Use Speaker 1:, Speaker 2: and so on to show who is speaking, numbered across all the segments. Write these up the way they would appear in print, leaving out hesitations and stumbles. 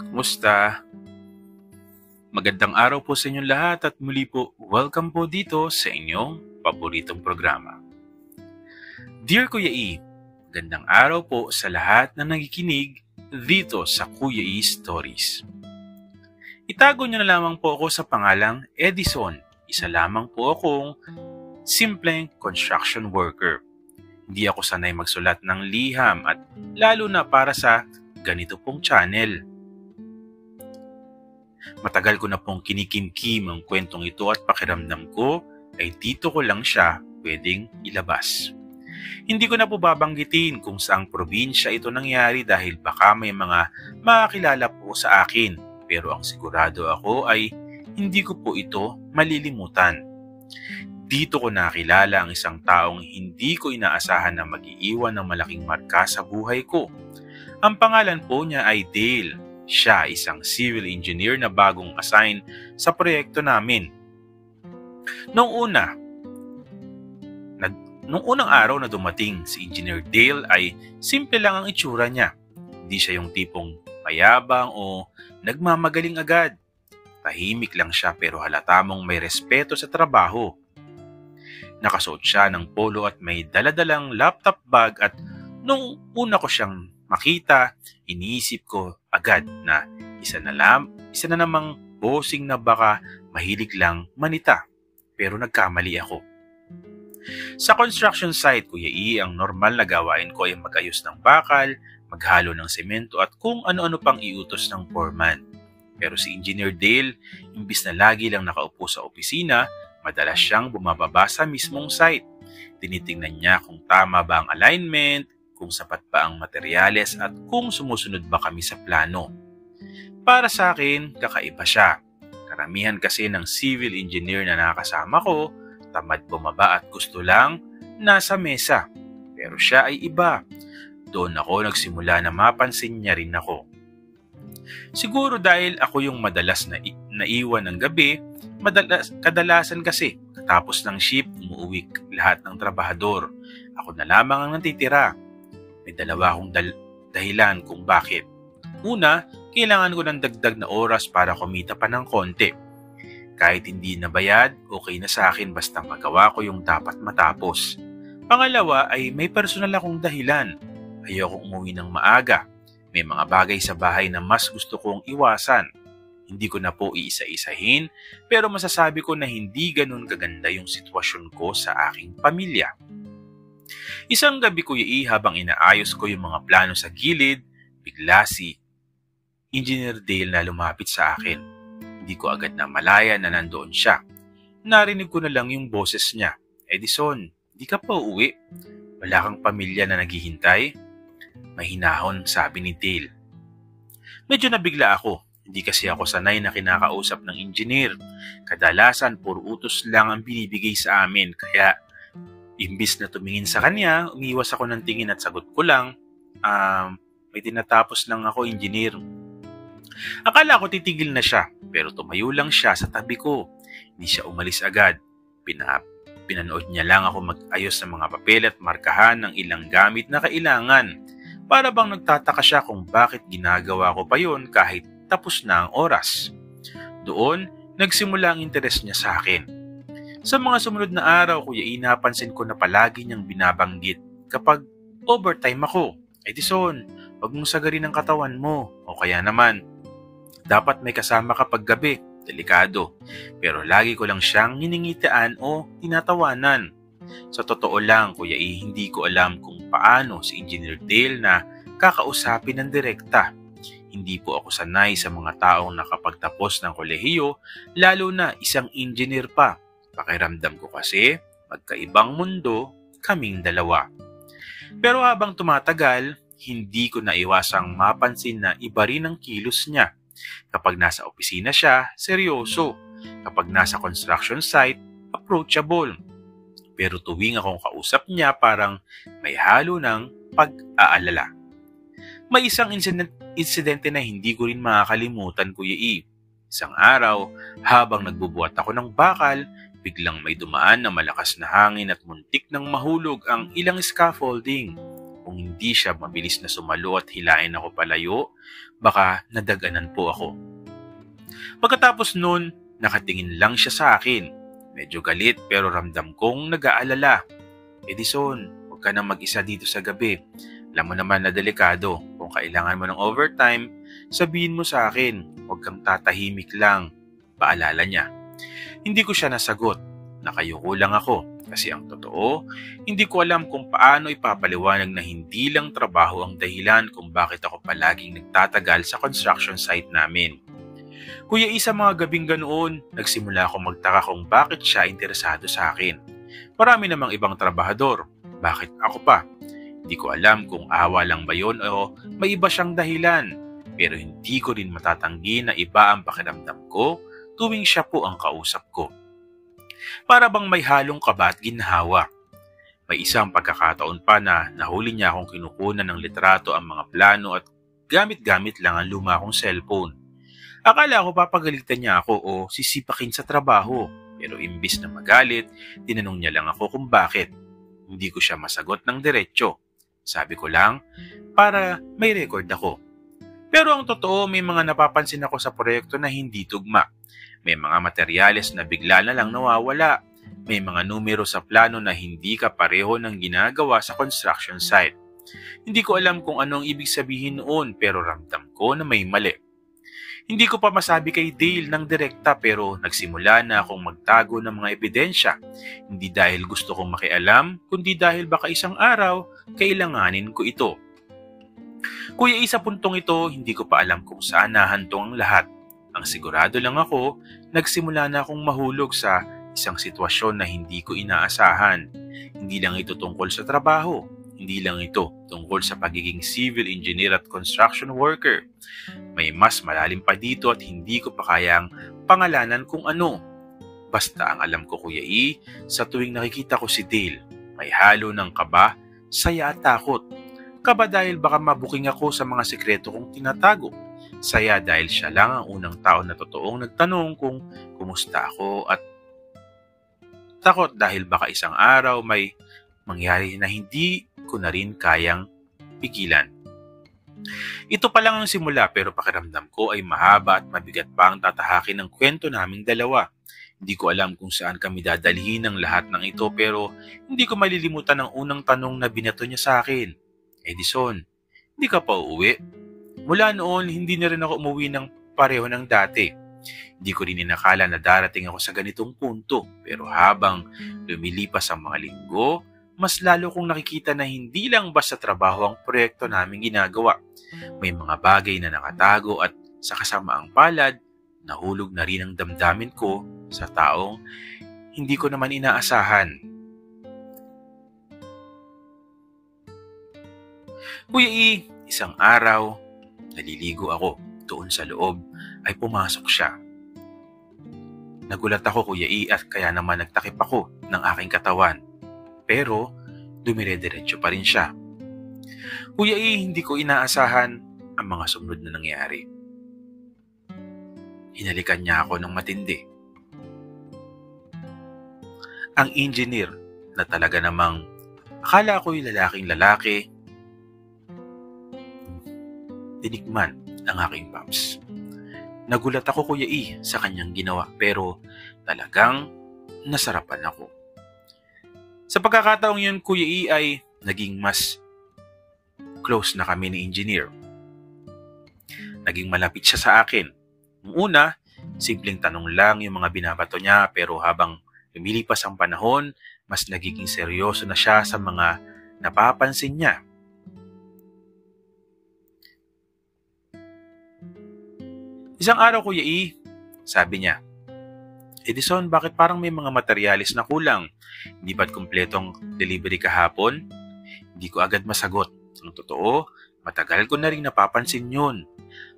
Speaker 1: Kumusta? Magandang araw po sa inyong lahat at muli po, welcome po dito sa inyong paboritong programa. Dear Kuya E, magandang araw po sa lahat na nakikinig dito sa Kuya E Stories. Itago niyo na lamang po ako sa pangalang Edison. Isa lamang po akong simpleng construction worker. Hindi ako sanay magsulat ng liham at lalo na para sa ganito pong channel. Matagal ko na pong kinikimkim ang kwentong ito at pakiramdam ko ay dito ko lang siya pwedeng ilabas. Hindi ko na po babanggitin kung saang probinsya ito nangyari dahil baka may mga makakilala po sa akin, pero ang sigurado ako ay hindi ko po ito malilimutan. Dito ko nakilala ang isang taong hindi ko inaasahan na mag-iiwan ng malaking marka sa buhay ko. Ang pangalan po niya ay Dale. Siya isang civil engineer na bagong assign sa proyekto namin. Noong unang araw na dumating si Engineer Dale ay simple lang ang itsura niya. Hindi siya yung tipong mayabang o nagmamagaling agad. Tahimik lang siya pero halata mong may respeto sa trabaho. Nakasuot siya ng polo at may daladalang laptop bag at nung una ko siyang makita, iniisip ko agad na isa na namang bossing na baka mahilig lang manita. Pero nagkamali ako. Sa construction site, Kuya E, ang normal na gawain ko ay mag-ayos ng bakal, maghalo ng semento at kung ano-ano pang iutos ng foreman. Pero si Engineer Dale, imbis na lagi lang nakaupo sa opisina, madalas siyang bumababa sa mismong site. Tinitingnan niya kung tama ba ang alignment, kung sapat ba ang materyales at kung sumusunod ba kami sa plano. Para sa akin, kakaiba siya. Karamihan kasi ng civil engineer na nakasama ko, tamad bumaba at gusto lang nasa mesa. Pero siya ay iba. Doon ako nagsimula na mapansin niya rin ako. Siguro dahil ako yung madalas na naiwan ng gabi, kadalasan kasi katapos ng shift umuwi lahat ng trabahador. Ako na lamang ang natitira. May dalawa akong dahilan kung bakit. Una, kailangan ko ng dagdag na oras para kumita pa ng konti. Kahit hindi nabayad, okay na sa akin basta magawa ko yung dapat matapos. Pangalawa ay may personal akong dahilan. Ayokong umuwi ng maaga. May mga bagay sa bahay na mas gusto kong iwasan. Hindi ko na po iisa-isahin, pero masasabi ko na hindi ganun kaganda yung sitwasyon ko sa aking pamilya. Isang gabi, Kuya E, habang inaayos ko yung mga plano sa gilid, bigla si Engineer Dale na lumapit sa akin. Hindi ko agad na malaya na nandoon siya. Narinig ko na lang yung boses niya. Edison, di ka pa uuwi? Wala kang pamilya na naghihintay? Mahinahon, sabi ni Dale. Medyo nabigla ako. Hindi kasi ako sanay na kinakausap ng engineer. Kadalasan, puro utos lang ang binibigay sa amin, kaya imbis na tumingin sa kanya, umiwas ako ng tingin at sagot ko lang, may tinatapos lang ako, engineer. Akala ko titigil na siya, pero tumayo lang siya sa tabi ko. Hindi siya umalis agad. Pinanood niya lang ako mag-ayos ng mga papel at markahan ng ilang gamit na kailangan. Para bang nagtataka siya kung bakit ginagawa ko pa yun kahit tapos na ang oras. Doon, nagsimula ang interes niya sa akin. Sa mga sumunod na araw, Kuya E, napansin ko na palagi niyang binabanggit kapag overtime ako. Edison, wag mong sagarin ang katawan mo. O kaya naman, dapat may kasama kapag gabi. Delikado. Pero lagi ko lang siyang niningitian o tinatawanan. Sa totoo lang, Kuya E, hindi ko alam kung paano si Engineer Dale na kakausapin ng direkta. Hindi po ako sanay sa mga taong nakapagtapos ng kolehiyo, lalo na isang engineer pa. Pakiramdam ko kasi, magkaibang mundo, kaming dalawa. Pero habang tumatagal, hindi ko naiwasang mapansin na iba rin ang kilos niya. Kapag nasa opisina siya, seryoso. Kapag nasa construction site, approachable. Pero tuwing akong kausap niya, parang may halo ng pag-aalala. May isang insidente na hindi ko rin makakalimutan, Kuya E. Isang araw, habang nagbubuhat ako ng bakal, Biglang may dumaan na malakas na hangin at muntik nang mahulog ang ilang scaffolding. Kung hindi siya mabilis na sumalo at hilain ako palayo, baka nadaganan po ako. Pagkatapos nun, nakatingin lang siya sa akin. Medyo galit pero ramdam kong nag-aalala. Edison, huwag ka nang mag-isa dito sa gabi. Alam mo naman na delikado. Kung kailangan mo ng overtime, sabihin mo sa akin. Huwag kang tatahimik lang. Paalala niya. Hindi ko siya nasagot. Nakayuko lang ako. Kasi ang totoo, hindi ko alam kung paano ipapaliwanag na hindi lang trabaho ang dahilan kung bakit ako palaging nagtatagal sa construction site namin. Kuya Isa, mga gabing ganoon, nagsimula akong magtaka kung bakit siya interesado sa akin. Marami namang ibang trabahador. Bakit ako pa? Hindi ko alam kung awa lang ba yon o may iba siyang dahilan. Pero hindi ko rin matatanggi na iba ang pakiramdam ko tuwing siya po ang kausap ko. Para bang may halong kaba at ginhawa. May isang pagkakataon pa na nahuli niya akong kinukunan ng litrato ang mga plano at gamit-gamit lang ang luma kong cellphone. Akala ko papagalitan niya ako o sisipakin sa trabaho. Pero imbis na magalit, tinanong niya lang ako kung bakit. Hindi ko siya masagot ng diretsyo. Sabi ko lang, para may record ako. Pero ang totoo, may mga napapansin ako sa proyekto na hindi tugma. May mga materyales na bigla na lang nawawala. May mga numero sa plano na hindi kapareho ng ginagawa sa construction site. Hindi ko alam kung anong ibig sabihin noon pero ramdam ko na may mali. Hindi ko pa masabi kay Dale ng direkta pero nagsimula na akong magtago ng mga ebidensya. Hindi dahil gusto kong makialam, kundi dahil baka isang araw kailanganin ko ito. Kuya Isa, puntong ito, hindi ko pa alam kung saan nahantong ang lahat. Ang sigurado lang ako, nagsimula na akong mahulog sa isang sitwasyon na hindi ko inaasahan. Hindi lang ito tungkol sa trabaho. Hindi lang ito tungkol sa pagiging civil engineer at construction worker. May mas malalim pa dito at hindi ko pa kayang pangalanan kung ano. Basta ang alam ko, Kuya E, sa tuwing nakikita ko si Dale, may halo ng kaba, saya at takot. Kaba dahil baka mabuking ako sa mga sekreto kong tinatago. Saya dahil siya lang ang unang tao na totoong nagtanong kung kumusta ako at takot dahil baka isang araw may mangyari na hindi ko na rin kayang pigilan. Ito pa lang ang simula pero pakiramdam ko ay mahaba at mabigat pa ang tatahakin ng kwento naming dalawa. Hindi ko alam kung saan kami dadalhin ng lahat ng ito pero hindi ko malilimutan ang unang tanong na binato niya sa akin. Edison, hindi ka pa uuwi? Mula noon, hindi na rin ako umuwi ng pareho ng dati. Hindi ko rin inakala na darating ako sa ganitong punto. Pero habang lumilipas ang mga linggo, mas lalo kong nakikita na hindi lang basta trabaho ang proyekto namin ginagawa. May mga bagay na nakatago at sa kasamaang palad, nahulog na rin ang damdamin ko sa taong hindi ko naman inaasahan. Kuya E, isang araw, naliligo ako. Doon sa loob ay pumasok siya. Nagulat ako, Kuya E, at kaya naman nagtakip ako ng aking katawan. Pero dumire-diretso pa rin siya. Kuya E, hindi ko inaasahan ang mga sumunod na nangyari. Hinalikan niya ako ng matindi. Ang engineer na talaga namang akala ko'y lalaking lalaki, tinikman ang aking paps. Nagulat ako, Kuya E, sa kanyang ginawa pero talagang nasarapan ako. Sa pagkakataong yun, Kuya E, ay naging mas close na kami ni engineer. Naging malapit siya sa akin. Noong una, simpleng tanong lang yung mga binabato niya pero habang lumilipas ang panahon, mas nagiging seryoso na siya sa mga napapansin niya. Isang araw, Kuya E, sabi niya, Edison, bakit parang may mga materyales na kulang? Hindi ba't kumpletong delivery kahapon? Hindi ko agad masagot. Ang totoo, matagal ko na rin napapansin yun.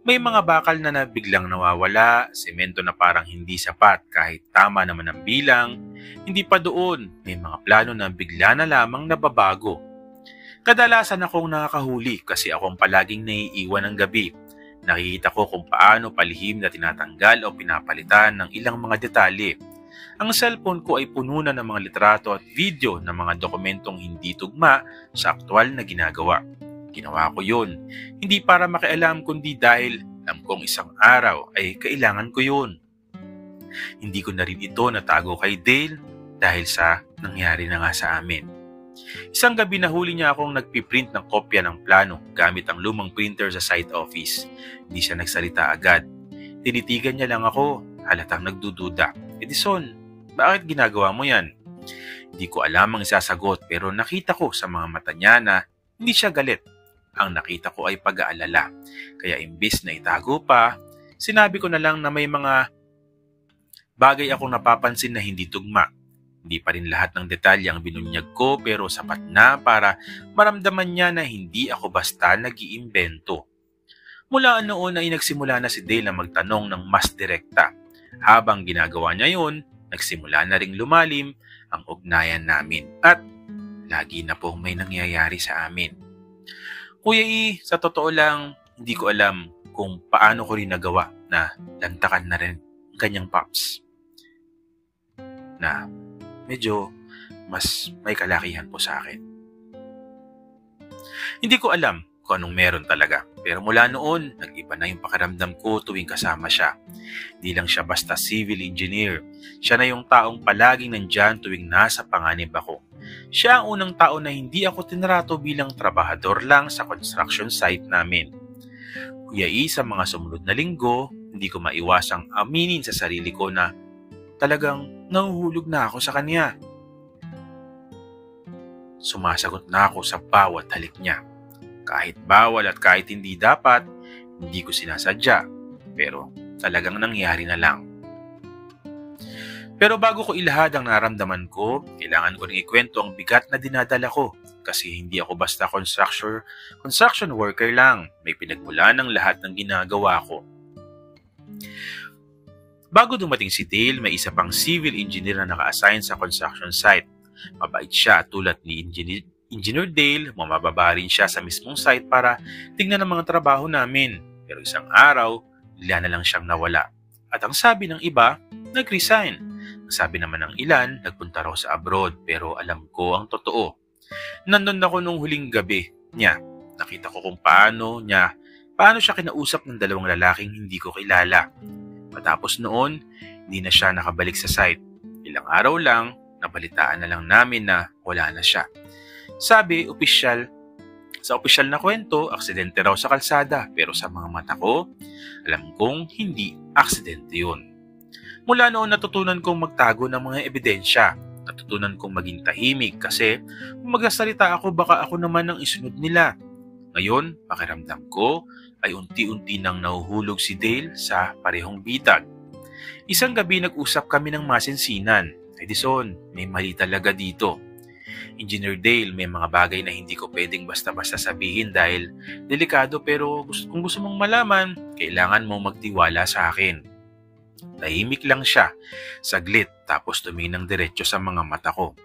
Speaker 1: May mga bakal na biglang nawawala, semento na parang hindi sapat kahit tama naman ang bilang. Hindi pa doon, may mga plano na bigla na lamang nababago. Kadalasan akong nakakahuli kasi akong palaging naiiwan ng gabi. Nakikita ko kung paano palihim na tinatanggal o pinapalitan ng ilang mga detalye. Ang cellphone ko ay puno na ng mga litrato at video ng mga dokumentong hindi tugma sa aktwal na ginagawa. Ginawa ko yun, hindi para makialam kundi dahil alam kong isang araw ay kailangan ko yun. Hindi ko na rin ito natago kay Dale dahil sa nangyari na nga sa amin. Isang gabi nahuli niya akong nagpiprint ng kopya ng plano gamit ang lumang printer sa site office. Hindi siya nagsalita agad. Tinitigan niya lang ako, halatang nagdududa. Edison, bakit ginagawa mo yan? Hindi ko alam ang isasagot pero nakita ko sa mga mata niya na hindi siya galit. Ang nakita ko ay pag-aalala. Kaya imbis na itago pa, sinabi ko na lang na may mga bagay akong napapansin na hindi tugma. Hindi pa rin lahat ng detalye ang binunyag ko pero sapat na para maramdaman niya na hindi ako basta nag-iimbento. Mula noon ay nagsimula na si Dale na magtanong ng mas direkta. Habang ginagawa niya yun, nagsimula na ring lumalim ang ugnayan namin at lagi na pong may nangyayari sa amin. Kuya E, sa totoo lang, hindi ko alam kung paano ko rin nagawa na lantakan na rin ang kanyang pops. Na medyo mas may kalakihan po sa akin. Hindi ko alam kung anong meron talaga. Pero mula noon, nag-iba na yung pakiramdam ko tuwing kasama siya. Hindi lang siya basta civil engineer. Siya na yung taong palaging nandyan tuwing nasa panganib ako. Siya ang unang tao na hindi ako tinrato bilang trabahador lang sa construction site namin. Kuya E, sa mga sumunod na linggo, hindi ko maiwasang aminin sa sarili ko na talagang nahuhulog na ako sa kanya. Sumasagot na ako sa bawat halik niya. Kahit bawal at kahit hindi dapat, hindi ko sinasadya. Pero talagang nangyari na lang. Pero bago ko ilahad ang naramdaman ko, kailangan ko rin ikwento ang bigat na dinadala ko. Kasi hindi ako basta construction worker lang. May pinagmulan ng lahat ng ginagawa ko. Bago dumating si Dale, may isa pang civil engineer na naka-assign sa construction site. Mabait siya at tulad ni Engineer Dale, mamababa rin siya sa mismong site para tingnan ang mga trabaho namin. Pero isang araw, bigla na lang siyang nawala. At ang sabi ng iba, nag-resign. Ang sabi naman ng ilan, nagpunta raw sa abroad pero alam ko ang totoo. Nandun ako nung huling gabi niya. Nakita ko kung paano siya kinausap ng dalawang lalaking hindi ko kilala. Matapos noon, hindi na siya nakabalik sa site. Ilang araw lang, nabalitaan na lang namin na wala na siya. Sabi, sa opisyal na kwento, aksidente raw sa kalsada. Pero sa mga mata ko, alam kong hindi aksidente yun. Mula noon natutunan kong magtago ng mga ebidensya. Natutunan kong maging tahimik kasi kung magsasalita ako baka ako naman ang isunod nila. Ngayon, pakiramdam ko ay unti-unti nang nahuhulog si Dale sa parehong bitag. Isang gabi nag-usap kami ng masinsinan. Edison, may mali talaga dito. Engineer Dale, may mga bagay na hindi ko pwedeng basta-basta sabihin dahil delikado pero kung gusto mong malaman, kailangan mo magtiwala sa akin. Tahimik lang siya, saglit tapos tumingin ng diretso sa mga mata ko.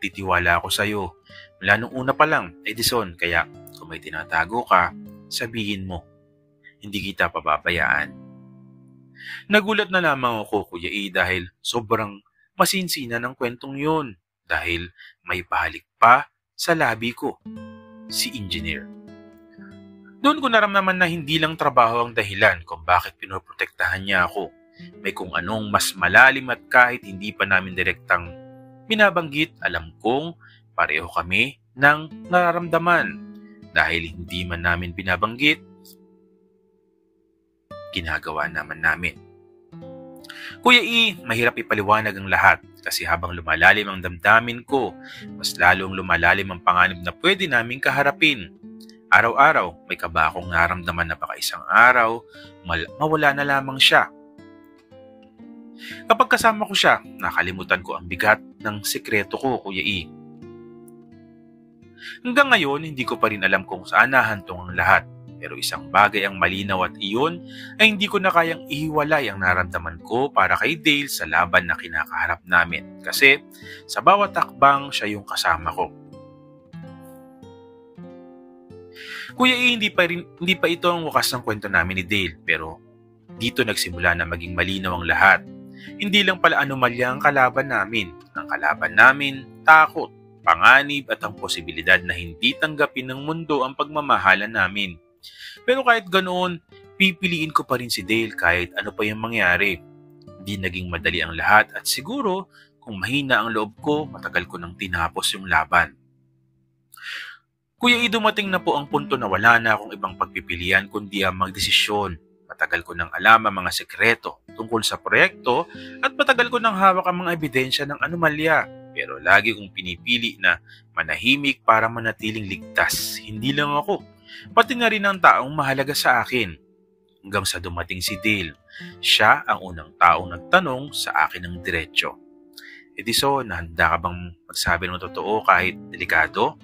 Speaker 1: Titiwala ako sa iyo. Mula nung una pa lang, Edison, kaya kung may tinatago ka, sabihin mo. Hindi kita pababayaan. Nagulat na lamang ako, Kuya E, dahil sobrang masinsinan ng kwentong yun. Dahil may pahalik pa sa labi ko, si engineer. Doon ko naramdaman na hindi lang trabaho ang dahilan kung bakit pinoprotektahan niya ako. May kung anong mas malalim at kahit hindi pa namin direktang binabanggit, alam kong pareho kami ng nararamdaman. Dahil hindi man namin binabanggit, ginagawa naman namin. Kuya E, mahirap ipaliwanag ang lahat kasi habang lumalalim ang damdamin ko, mas lalong lumalalim ang panganib na pwede naming kaharapin. Araw-araw, may kaba akong naramdaman na baka isang araw, mawala na lamang siya. Kapag kasama ko siya, nakalimutan ko ang bigat ng sikreto ko, Kuya E. Hanggang ngayon, hindi ko pa rin alam kung saan nahantong ang lahat. Pero isang bagay ang malinaw at iyon ay hindi ko na kayang ihiwalay ang naramdaman ko para kay Dale sa laban na kinakaharap namin. Kasi sa bawat takbang siya yung kasama ko. Kuya E, hindi pa ito ang wakas ng kwento namin ni Dale. Pero dito nagsimula na maging malinaw ang lahat. Hindi lang pala anomalya ang kalaban namin. Ang kalaban namin, takot, panganib at ang posibilidad na hindi tanggapin ng mundo ang pagmamahalan namin. Pero kahit ganoon, pipiliin ko pa rin si Dale kahit ano pa yung mangyari. Hindi naging madali ang lahat at siguro kung mahina ang loob ko, matagal ko nang tinapos yung laban. Kuya, dumating na po ang punto na wala na akong ibang pagpipilian kundi ang magdesisyon. Matagal ko nang alam ang mga sekreto tungkol sa proyekto at matagal ko nang hawak ang mga ebidensya ng anomalya. Pero lagi kong pinipili na manahimik para manatiling ligtas. Hindi lang ako, pati na rin ang taong mahalaga sa akin. Hanggang sa dumating si Dale. Siya ang unang taong nagtanong sa akin ng diretsyo. Edison, handa ka bang magsabi ng totoo kahit delikado?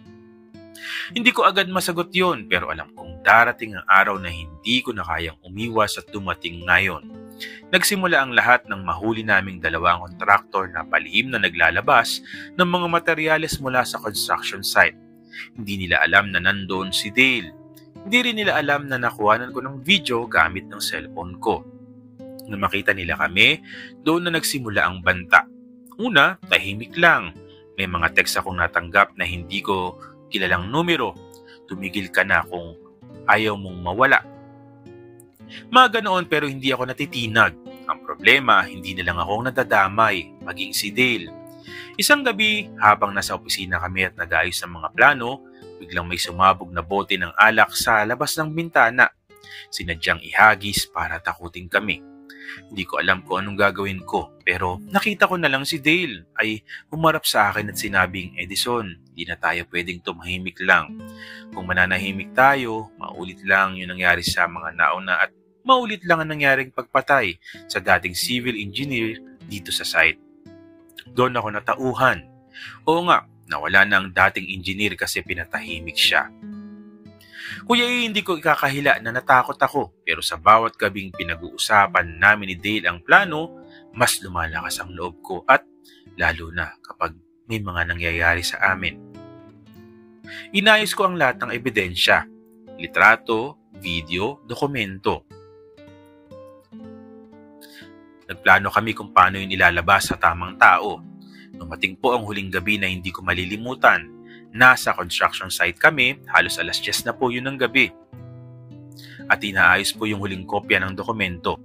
Speaker 1: Hindi ko agad masagot yon, pero alam kong darating ang araw na hindi ko na kayang umiwas at dumating ngayon. Nagsimula ang lahat ng mahuli naming dalawang kontraktor na palihim na naglalabas ng mga materyales mula sa construction site. Hindi nila alam na nandoon si Dale. Hindi rin nila alam na nakuhanan ko ng video gamit ng cellphone ko. Nung makita nila kami, doon na nagsimula ang banta. Una, tahimik lang. May mga text akong natanggap na hindi ko kilalang numero. Tumigil ka na kung ayaw mong mawala. Mga ganoon pero hindi ako natitinag. Ang problema, hindi na lang akong nadadamay, maging si Dale. Isang gabi, habang nasa opisina kami at nag-ayos ng mga plano, biglang may sumabog na bote ng alak sa labas ng bintana. Sinadyang ihagis para takutin kami. Hindi ko alam kung anong gagawin ko, pero nakita ko na lang si Dale ay humarap sa akin at sinabing, Edison, di na tayo pwedeng tumahimik lang. Kung mananahimik tayo, maulit lang yung nangyari sa mga nauna at maulit lang ang nangyaring pagpatay sa dating civil engineer dito sa site. Doon ako natauhan. Oo nga, nawala na ang dating engineer kasi pinatahimik siya. Kuya, hindi ko ikakahila na natakot ako, pero sa bawat gabing pinag-uusapan namin ni Dale ang plano, mas lumalakas ang loob ko at lalo na kapag may mga nangyayari sa amin. Inayos ko ang lahat ng ebidensya, litrato, video, dokumento. Nagplano kami kung paano yun ilalabas sa tamang tao. Dumating po ang huling gabi na hindi ko malilimutan. Nasa construction site kami, halos 10:00 na po yun ng gabi. At inaayos po yung huling kopya ng dokumento.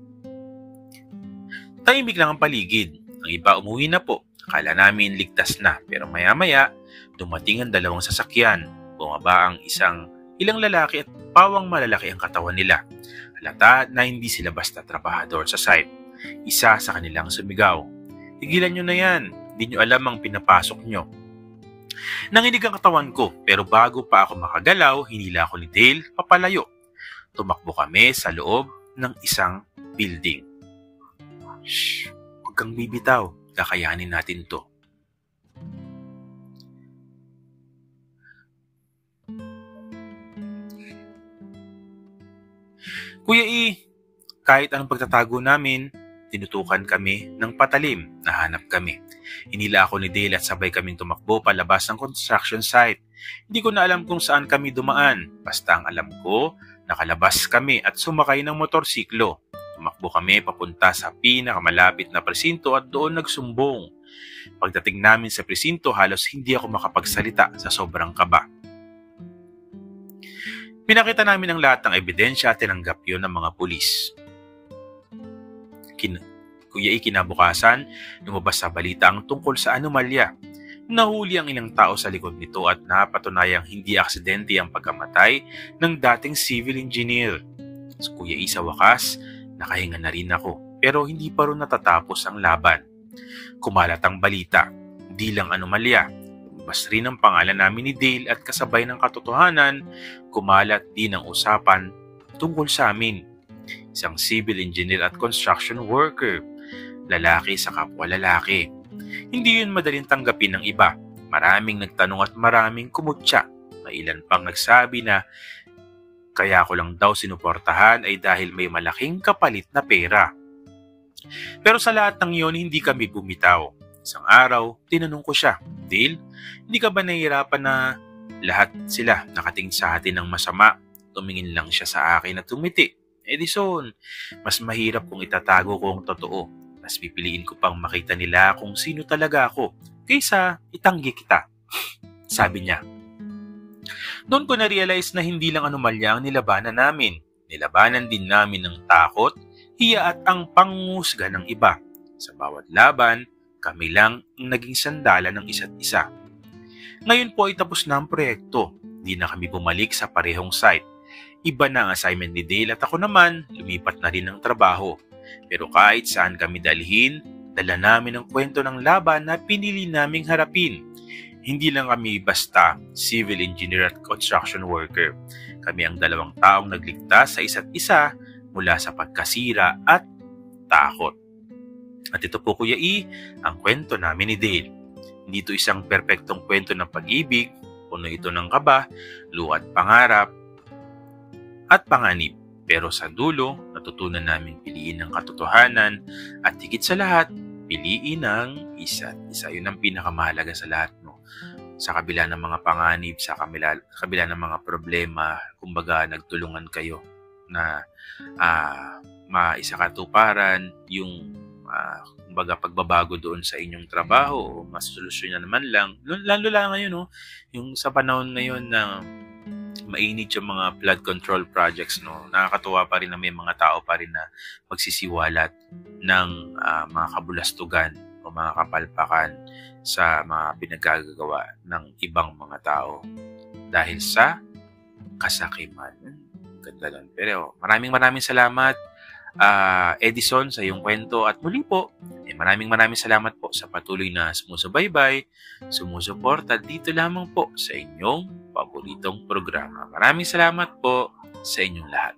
Speaker 1: Tahimik lang ang paligid. Ang iba umuwi na po. Akala namin ligtas na, pero maya-maya, dumating ang dalawang sasakyan. Bumaba ang ilang lalaki at pawang malalaki ang katawan nila. Halata na hindi sila basta trabahador sa site. Isa sa kanilang sumigaw, "Tigilan nyo na yan, hindi nyo alam ang pinapasok nyo." Nanginig ang katawan ko, pero bago pa ako makagalaw, hinila ako ni Dale papalayo. Tumakbo kami sa loob ng isang building. Shh, huwag kang bibitaw, kakayanin natin to. Kuya kahit anong pagtatago namin, tinutukan kami ng patalim, nahanap kami. Hinila ako ni Dale at sabay kaming tumakbo palabas ng construction site. Hindi ko na alam kung saan kami dumaan. Basta ang alam ko, nakalabas kami at sumakay ng motorsiklo. Tumakbo kami papunta sa pinakamalapit na presinto at doon nagsumbong. Pagdating namin sa presinto, halos hindi ako makapagsalita sa sobrang kaba. Pinakita namin ang lahat ng ebidensya at tinanggap yun ng mga pulis. Kuya, kinabukasan, lumabas sa balita ang tungkol sa anomalya. Nahuli ang ilang tao sa likod nito at napatunayang hindi aksidente ang pagkamatay ng dating civil engineer. Kuya, sa wakas, nakahinga na rin ako, pero hindi pa rin natatapos ang laban. Kumalat ang balita, hindi lang anomalya. Lumabas rin ang pangalan namin ni Dale at kasabay ng katotohanan, kumalat din ang usapan tungkol sa amin. Isang civil engineer at construction worker, lalaki sa kapwa lalaki. Hindi yun madaling tanggapin ng iba. Maraming nagtanong at maraming kumutya. May ilan pang nagsabi na kaya ko lang daw sinuportahan ay dahil may malaking kapalit na pera. Pero sa lahat ng iyon, hindi kami bumitaw. Isang araw, tinanong ko siya, Dale, hindi ka ba nahihirapan na lahat sila nakatingin sa atin ng masama? Tumingin lang siya sa akin at tumiti. Edison, mas mahirap kung itatago ko ang totoo. Mas pipiliin ko pang makita nila kung sino talaga ako kaysa itanggi kita. Sabi niya. Doon ko na-realize na hindi lang anomalya ang nilabanan namin. Nilabanan din namin ng takot, hiya at ang pangungusga ng iba. Sa bawat laban, kami lang ang naging sandalan ng isa't isa. Ngayon po ay tapos na ang proyekto. Di na kami bumalik sa parehong site. Iba na ang assignment ni Dale at ako naman, lumipat na rin ng trabaho. Pero kahit saan kami dalhin, dala namin ang kwento ng laban na pinili naming harapin. Hindi lang kami basta civil engineer at construction worker. Kami ang dalawang taong nagligtas sa isa't isa mula sa pagkasira at takot. At ito po Kuya E, ang kwento namin ni Dale. Hindi ito isang perpektong kwento ng pag-ibig, puno ito ng kaba, luha at pangarap, at panganib. Pero sa dulo, natutunan namin piliin ang katotohanan at higit sa lahat, piliin ang isa't isa. Yun ang pinakamahalaga sa lahat. No? Sa kabila ng mga panganib, sa kabila ng mga problema, kumbaga nagtulungan kayo na maisakatuparan yung kumbaga pagbabago doon sa inyong trabaho o masolusyonan naman lang. Lalo lang ngayon, no? Yung sa panahon ngayon na mainit yung mga flood control projects, no? Nakakatuwa pa rin na may mga tao pa rin na magsisiwalat ng mga kabulastugan o mga kapalpakan sa mga pinagkagagawa ng ibang mga tao dahil sa kasakiman. Ganda lang. Pero maraming salamat Edison sa iyong kwento at muli po maraming salamat po sa patuloy na sumusubaybay, sumusuporta dito lamang po sa inyong paboritong programa. Maraming salamat po sa inyong lahat.